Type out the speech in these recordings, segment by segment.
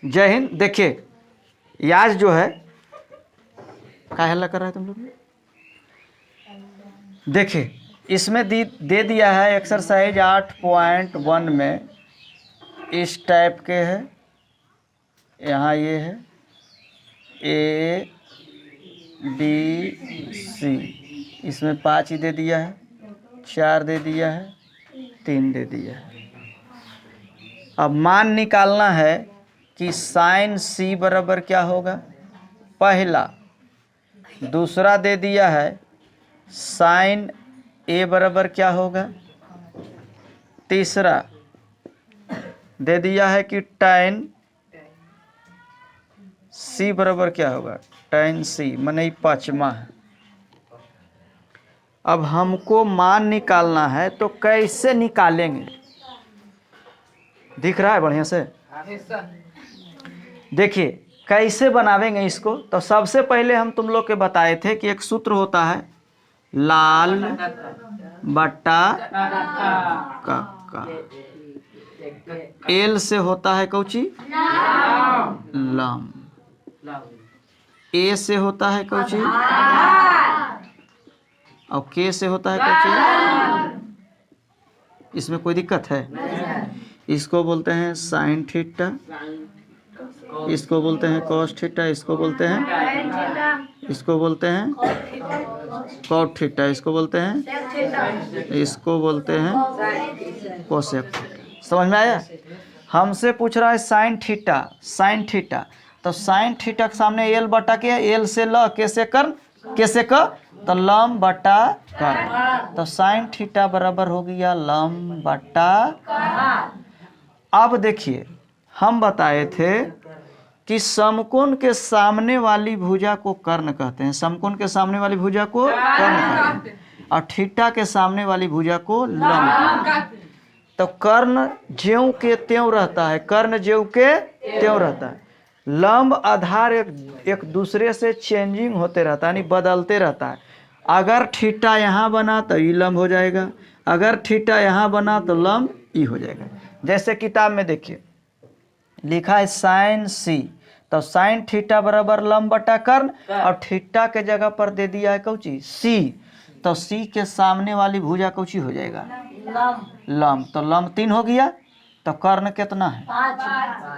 जय हिंद। देखिए याज जो है, क्या हल्ला कर रहा है तुम लोग? देखिए इसमें दे दिया है एक्सरसाइज 8.1 में इस टाइप के है। यहाँ ये है ABC, इसमें 5 ही दे दिया है, 4 दे दिया है, 3 दे दिया है। अब मान निकालना है कि साइन C बराबर क्या होगा। पहला, दूसरा दे दिया है साइन A बराबर क्या होगा। तीसरा दे दिया है कि tan C बराबर क्या होगा, tan C, माने पांचवा है। अब हमको मान निकालना है तो कैसे निकालेंगे, दिख रहा है बढ़िया से? देखिए कैसे बनावेंगे इसको। तो सबसे पहले हम तुम लोग के बताए थे कि एक सूत्र होता है लाल बट्टा कक्का। एल से होता है कौची, लम। ए से होता है कौची, और के से होता है कौची। इसमें कोई दिक्कत है? इसको बोलते हैं साइन थीटा, इसको बोलते हैं कॉस थीटा, इसको बोलते हैं कॉट थीटा, इसको बोलते हैं कोसेक थीटा। समझ में आया? हमसे पूछ रहा है साइन थीटा, तो साइन थीटा के सामने एल बटा के, एल से ल, कैसे कर, कैसे क, तो लम बटा कर। तो साइन थीटा बराबर हो गया लम बटा। अब देखिए हम बताए थे कि समकोण के सामने वाली भुजा को कर्ण कहते हैं, समकोण के सामने वाली भुजा को कर्ण कहते हैं, और थीटा के सामने वाली भुजा को लंब। तो कर्ण ज्यों के त्यों रहता है, कर्ण ज्यों के त्यों रहता है। लंब आधार एक दूसरे से चेंजिंग होते रहता है, यानी बदलते रहता है। अगर थीटा यहाँ बना तो ई लंब हो जाएगा, अगर थीटा यहाँ बना तो लंब ई हो जाएगा। जैसे किताब में देखिए लिखा है साइन C, तो साइन थीटा बराबर लंब बटा कर्ण, और थीटा के जगह पर दे दिया है कौची C, तो C के सामने वाली भुजा कौची हो जाएगा, लंब। तो लंब 3 हो गया, तो कर्ण कितना है,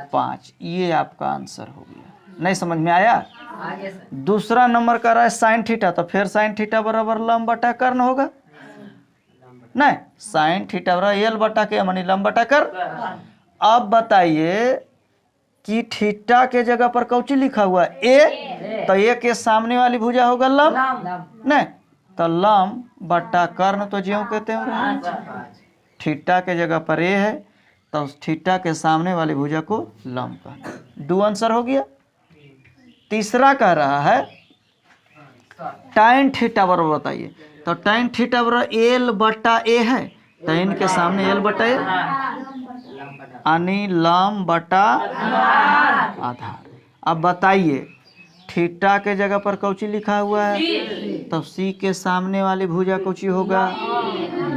5। ये आपका आंसर हो गया। नहीं समझ में आया? दूसरा नंबर का रहा है साइन थीटा, तो फिर साइन थीटा बराबर लंब बटा कर्ण होगा। नहीं, साइन थीटा बराबर एल बटा के मानी लंब बटा कर। अब बताइए कि थीटा के जगह पर कौची लिखा हुआ है ए, तो ए के सामने वाली भुजा होगा लंब, नहीं तो लंब बटा कर्ण, तो ज्यों कहते हैं। थीटा के जगह पर ए है, तो थीटा के सामने वाली भुजा को लंब कहते हैं। 2 आंसर हो गया। तीसरा कह रहा है tan थीटा बराबर, बताइए तो tan थीटा बराबर एल बटा ए है, तो इनके सामने एल बटा ए, यानी लंब बटा आधार। अब बताइए थीटा के जगह पर कौची लिखा हुआ है, तब C के सामने वाली भुजा कौची होगा,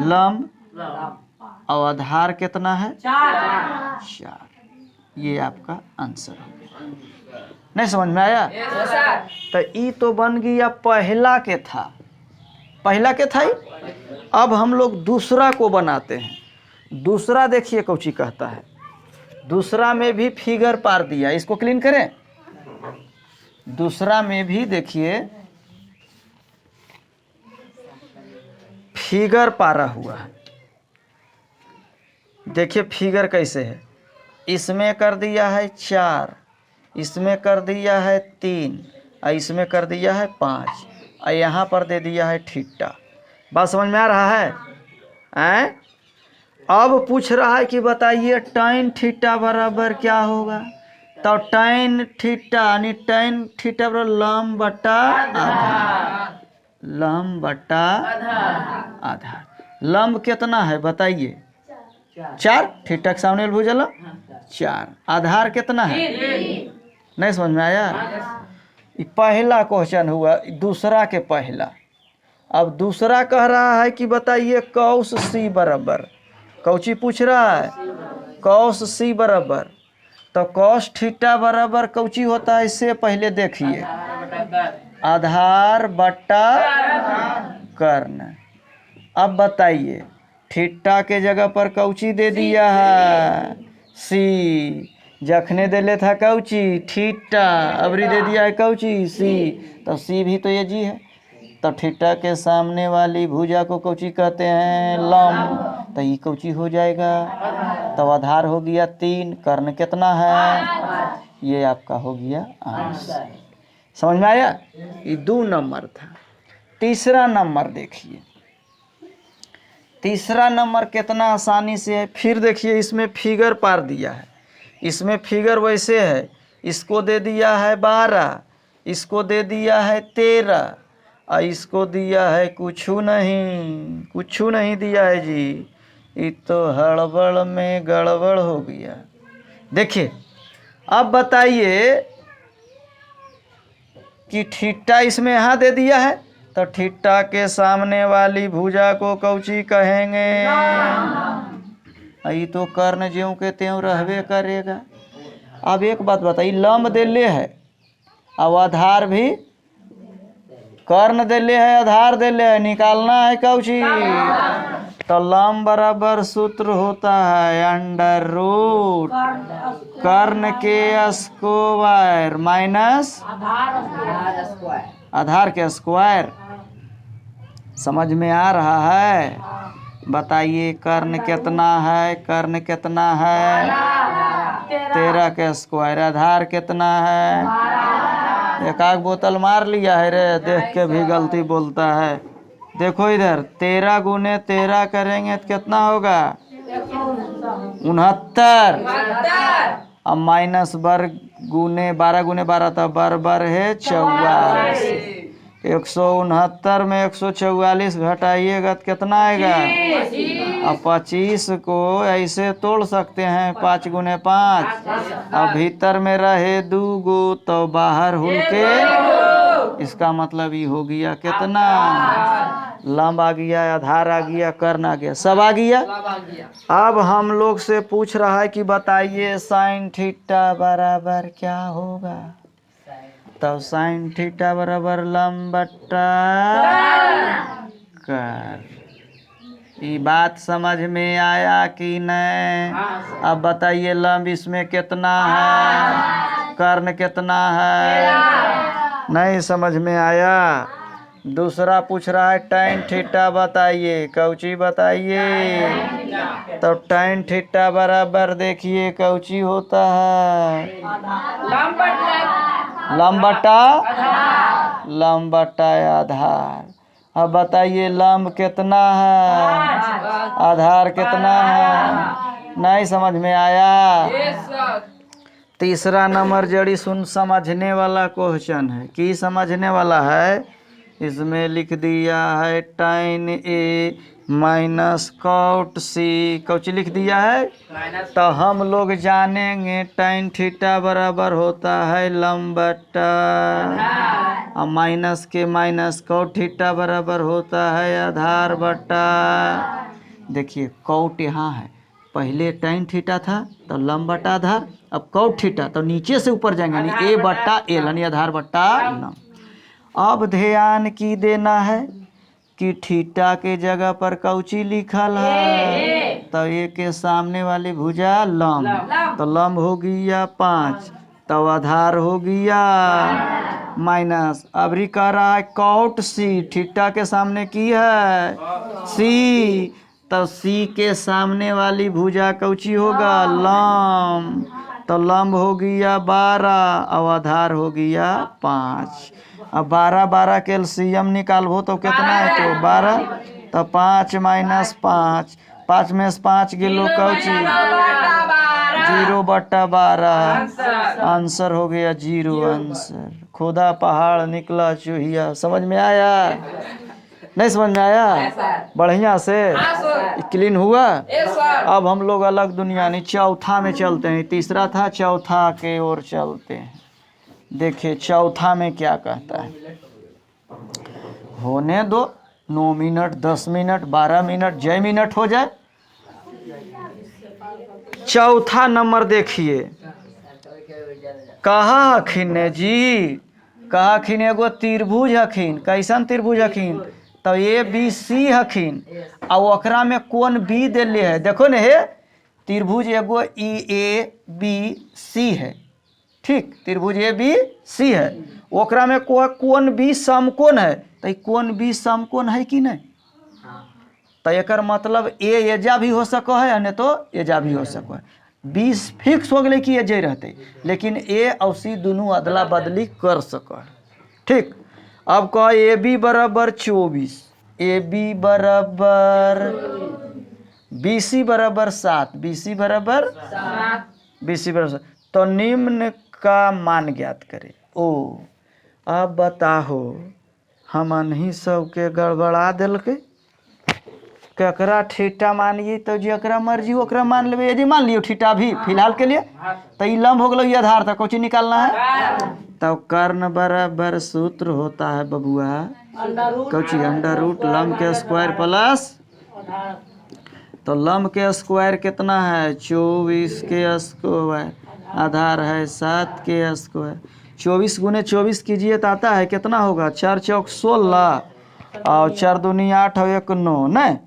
लंब, और आधार कितना है, 4। ये आपका आंसर हो गया। नहीं समझ में आया? तो ई तो बन गया पहला के था, अब हम लोग दूसरा को बनाते हैं। दूसरा देखिए कौची कहता है, दूसरा में भी फिगर पार दिया, इसको क्लीन करें। दूसरा में भी देखिए फिगर पारा हुआ है। देखिए फिगर कैसे है, इसमें कर दिया है 4, इसमें कर दिया है 3, और इसमें कर दिया है 5, और यहाँ पर दे दिया है थीटा। बात समझ में आ रहा है? अब पूछ रहा है कि बताइए tan थीटा बराबर क्या होगा, तो tan थीटा यानी tan थीटा बराबर लंब बटा आधार, लंब बटा आधार। लंब कितना है बताइए, 4, थीटा के सामने भुजा लंब 4, आधार कितना है, नहीं समझ में आया? ये पहला क्वेश्चन हुआ, दूसरा के पहला। अब दूसरा कह रहा है कि बताइए cos C बराबर, कौची पूछ रहा है, cos C बराबर तो कॉस थीटा बराबर कौची होता है, इससे पहले देखिए आधार बट्टा कर्ण। अब बताइए थीटा के जगह पर कौची दे दिया है, सी। जखने देले था कौची थीटा, अबरी दे दिया है कौची सी, तो सी भी तो ये जी है। तो थीटा के सामने वाली भुजा को कौची कहते हैं, लंब। तो ये कौची हो जाएगा, तो आधार हो गया 3, कर्ण कितना है, ये आपका हो गया आंसर। समझ में आया। ये 2 नंबर था। तीसरा नंबर देखिए, तीसरा नंबर कितना आसानी से है। फिर देखिए इसमें फिगर पार दिया है, इसमें फिगर वैसे है, इसको दे दिया है 12, इसको दे दिया है 13, और इसको दिया है कुछ नहीं दिया है जी। ये तो हड़बड़ में गड़बड़ हो गया। देखिए अब बताइए कि थीटा इसमें यहाँ दे दिया है, तो थीटा के सामने वाली भुजा को कौची कहेंगे, ये तो कर्ण ज्यों के त्यों रहबे करेगा। अब एक बात बताइए, लंब देले है अब आधार भी, कर्ण देले है आधार देले है, निकालना है कौची, तो लंब बराबर सूत्र होता है अंडर रूट कर्ण के स्क्वायर माइनस आधार के स्क्वायर। समझ में आ रहा है। बताइए कर्ण कितना है, कर्ण कितना है 13 के स्क्वायर, आधार कितना है, एक आग बोतल मार लिया है रे, देख के भी गलती बोलता है। देखो इधर 13 गुने 13 करेंगे तो कितना होगा 69, अब माइनस वर्ग गुने 12 गुने 12 तो बर है 44, 169 में 144 घटाइएगा तो कितना आएगा, अब 25 को ऐसे तोड़ सकते हैं 5 गुने 5, अब भीतर में रहे 2 गो तो बाहर हुल के, इसका मतलब ये हो गया कितना, लंब आ गया, आधार आ गया, कर्ण आ गया, सब आ गया। अब हम लोग से पूछ रहा है कि बताइए साइन थीटा बराबर क्या होगा, तो साइन थीटा बराबर लंब बट्टा कर। ये बात समझ में आया कि नहीं। अब बताइए लंब इसमें कितना है, कर्ण कितना है, नहीं समझ में आया। दूसरा पूछ रहा है tan थीटा बताइए, कौची बताइए, तो tan थीटा बराबर देखिए कौची होता है, लंब बट्टा आधार। अब बताइए लंब कितना है, आधार कितना है, नहीं समझ में आया। तीसरा नंबर जड़ी सुन समझने वाला क्वेश्चन है, कि समझने वाला है, इसमें लिख दिया है tan A minus cot C, कौची लिख दिया है, तो हम लोग जानेंगे tan थीटा बराबर होता है लंब बट्टा, और माइनस के माइनस कॉट थीटा बराबर होता है आधार बट्टा। देखिए कॉट यहाँ है, पहले tan थीटा था तो लंब बट्टा आधार, अब कॉट थीटा तो नीचे से ऊपर जाएंगे यानी A बट्टा A यानी आधार बट्टा लंब। अब ध्यान की देना है कि थीटा के जगह पर कौची लिखल है, तो ए के सामने वाली भुजा लंब, तो लंब हो गया 5, तो आधार हो गया माइनस। अबरी कह रहा है कॉट सी, थीटा के सामने की है सी, तो सी के सामने वाली भुजा कौची होगा लंब, तो लंब हो गया 12 और आधार हो गया 5। अब 12 के एलसीएम निकालबो तो कितना है, तो 12, तो 5 माइनस 5, 5 में से 5 गिलो कौची 0/12, आंसर हो गया 0 आंसर। खुदा पहाड़ निकला चूहिया। समझ में आया, नहीं समझ में आया, बढ़िया से क्लीन हुआ। अब हम लोग अलग दुनिया नहीं, चौथा में चलते हैं, तीसरा था चौथा के ओर चलते हैं। देखिए चौथा में क्या कहता है, होने दो 9 मिनट 10 मिनट 12 मिनट जय मिनट हो जाए। चौथा नंबर देखिए, कहा हखिन जी, कहा हखिन एगो त्रिभुज हखिन। कैसन त्रिभुज हखिन? तो ए बी सी हखिन आ ओकरा में कोण बी दिले है। देखो ने हे त्रिभुज एगो ई ए बी सी है, ठीक, त्रिभुज ए बी सी है, ओकरा में कोण बी समकोण है। तो ये कोण बी समकोण है कि नहीं? तो एकर मतलब ए एजा भी हो सको है, नहीं तो एजा भी हो सको है। 20 फिक्स हो गए कि एजे रहते, लेकिन ए और सी दोनों अदला बदली कर सको है, ठीक। अब कह ए बी बराबर 24, ए बी बराबर बी सी बराबर 7, बी सी बराबर 7। तो निम्न का मान ज्ञात करे। ओ अब बताहो हम अनही सबके गड़बड़ा दिलके। ककरा ठीटा मानिए तो जरा मर्जी ओकरा मान लेवे। यदि मान लियो ठीटा भी फिलहाल के लिए, तो ये लंब हो गलो ये आधार था, कोची निकालना है। तो कर्ण बराबर सूत्र होता है बबुआ कोची, अंडर रूट लंब के स्क्वायर प्लस, तो लंब के स्क्वायर कितना है 24 के स्क्वायर, आधार है 7 के स्क्वायर। 24 गुने 24 कीजिए तो आता है कितना होगा 4 चौक 16 और 4 दूनी 8 और 1 9 नहीं,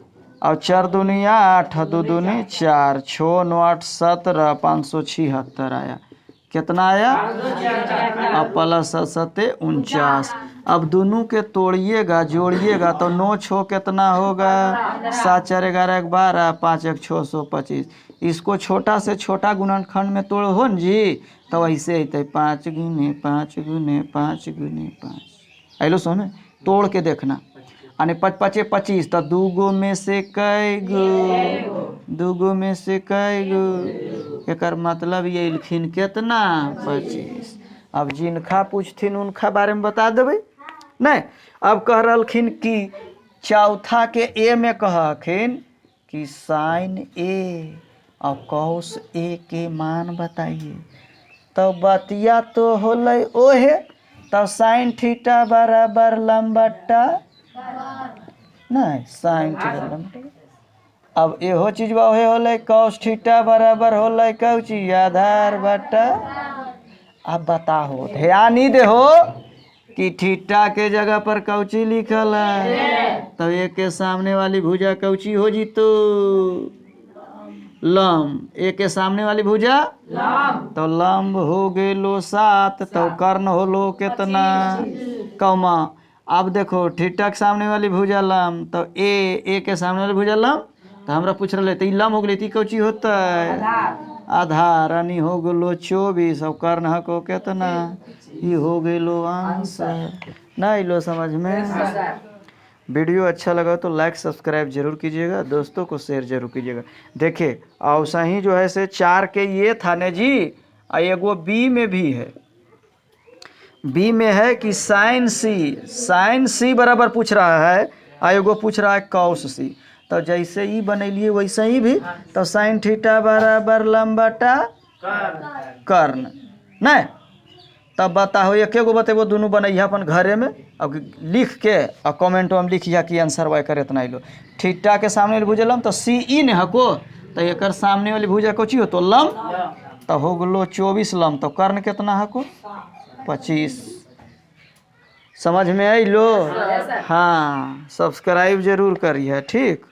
और 4 दूनी 8 2 दूनी 4 6 9 8 17 576 आया। कितना आया? अब प्लस 7 49। अब दोनों के तोड़िएगा जोड़िएगा तो 9 6 कितना होगा 7 4 11 12 5 1 625। इसको छोटा से छोटा गुणनखंड में तोड़ हो न जी, तो ऐसे अत 5 गुने 5 गुने 5 गुने 5। ऐलो सोने तोड़ के देखना, यानी 5 5 25, तो 2 गो में से कई गो, 2 गो में से कई गो, एकर मतलब ये लिखिन कितना 25। अब जिनका पूछथिन उनका बारे में बता देवे नहीं। अब कह रहलखिन कि चौथा के ए में कहखिन कि साइन ए और कॉस ए के मान बताइए। तो बतिया तो होले ओहे, तो साइन थीटा बराबर लंबटा नहीं, साइन थीटा लंबटा। अब एहो चीज ओहे होले कॉस थीटा बराबर होले कौची आधार बटा। अब बताओ ध्यान ही दे हो कि थीटा के जगह पर कौची लिखल है, तो एक के सामने वाली भुजा कौची हो जी तो लंब, एक के सामने वाली भुजा लंब, तो लंब हो गेलो 7, तो कर्ण होलो कितना कौमा। अब देखो थीटा के सामने वाली भुजा लंब, तो ए के सामने वाली भुजा लंब, तो हमरा पूछ रहे तो लंब हो गई कौची होता है आधार, यानी हो गेलो 24 और कर्ण हको कितना, ये हो गेलो आंसर। नहीं लो समझ में। वीडियो अच्छा लगा तो लाइक सब्सक्राइब जरूर कीजिएगा, दोस्तों को शेयर जरूर कीजिएगा। देखिए औसा ही जो है से 4 के ये था ने जी, एगो बी में भी है, बी में है कि साइन सी बराबर पूछ रहा है, एगो पूछ रहा है कॉस सी। तो जैसे ही बनैलिए वैसे ही भी, तो साइन थीटा बराबर लंबटा कर्ण नहीं। तब बताओ एक गो बतेबो दोनों बनैया अपन घरे में, अब लिख के और कमेंट में लिखिया कि आंसर वाई करे इतना लो। थीटा के सामने वाली भुजा लंब, तो सी ई ने हको, तो एक सामने वाली भुजा कोची हो तो लंब, तो हो गलो 24 लंब, तो कर्ण कितना हको 25। समझ में आई लो। हाँ सब्सक्राइब जरूर करिए, ठीक।